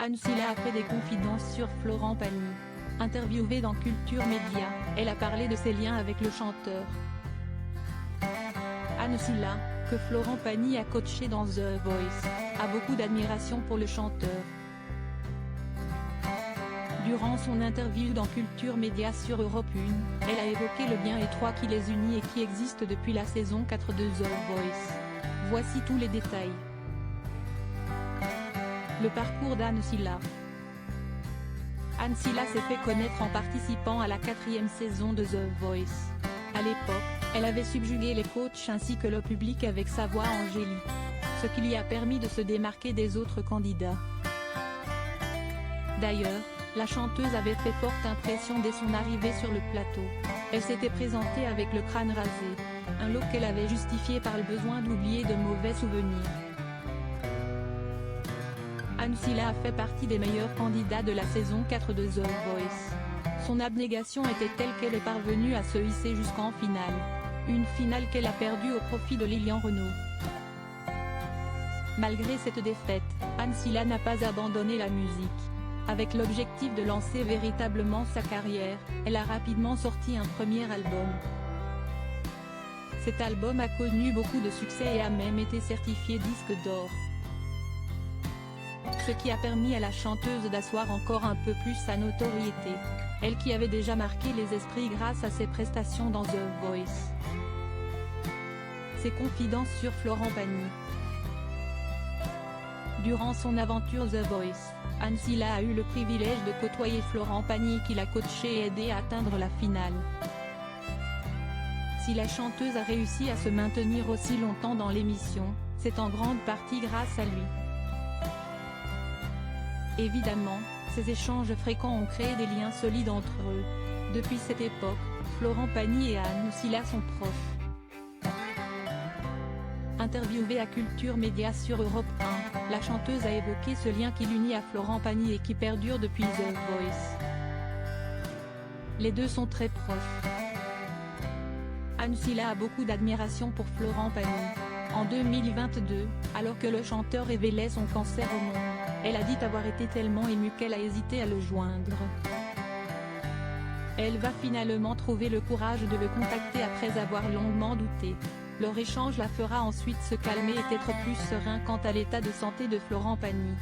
Anne Silla a fait des confidences sur Florent Pagny. Interviewée dans Culture Média, elle a parlé de ses liens avec le chanteur. Anne Silla, que Florent Pagny a coaché dans The Voice, a beaucoup d'admiration pour le chanteur. Durant son interview dans Culture Média sur Europe 1, elle a évoqué le lien étroit qui les unit et qui existe depuis la saison 4 de The Voice. Voici tous les détails. Le parcours d'Anne Silla. Anne Silla s'est fait connaître en participant à la 4e saison de The Voice. À l'époque, elle avait subjugué les coachs ainsi que le public avec sa voix angélique, ce qui lui a permis de se démarquer des autres candidats. D'ailleurs, la chanteuse avait fait forte impression dès son arrivée sur le plateau. Elle s'était présentée avec le crâne rasé, un look qu'elle avait justifié par le besoin d'oublier de mauvais souvenirs. Anne Silla a fait partie des meilleurs candidats de la saison 4 de The Voice. Son abnégation était telle qu'elle est parvenue à se hisser jusqu'en finale. Une finale qu'elle a perdue au profit de Lilian Renaud. Malgré cette défaite, Anne Silla n'a pas abandonné la musique. Avec l'objectif de lancer véritablement sa carrière, elle a rapidement sorti un premier album. Cet album a connu beaucoup de succès et a même été certifié disque d'or. Ce qui a permis à la chanteuse d'asseoir encore un peu plus sa notoriété, elle qui avait déjà marqué les esprits grâce à ses prestations dans The Voice. Ses confidences sur Florent Pagny. Durant son aventure The Voice, Anne Silla a eu le privilège de côtoyer Florent Pagny qui l'a coaché et aidé à atteindre la finale. Si la chanteuse a réussi à se maintenir aussi longtemps dans l'émission, c'est en grande partie grâce à lui. Évidemment, ces échanges fréquents ont créé des liens solides entre eux. Depuis cette époque, Florent Pagny et Anne Silla sont proches. Interviewée à Culture Média sur Europe 1, la chanteuse a évoqué ce lien qui l'unit à Florent Pagny et qui perdure depuis The Voice. Les deux sont très proches. Anne Silla a beaucoup d'admiration pour Florent Pagny. En 2022, alors que le chanteur révélait son cancer au monde, elle a dit avoir été tellement émue qu'elle a hésité à le joindre. Elle va finalement trouver le courage de le contacter après avoir longuement douté. Leur échange la fera ensuite se calmer et être plus serein quant à l'état de santé de Florent Pagny.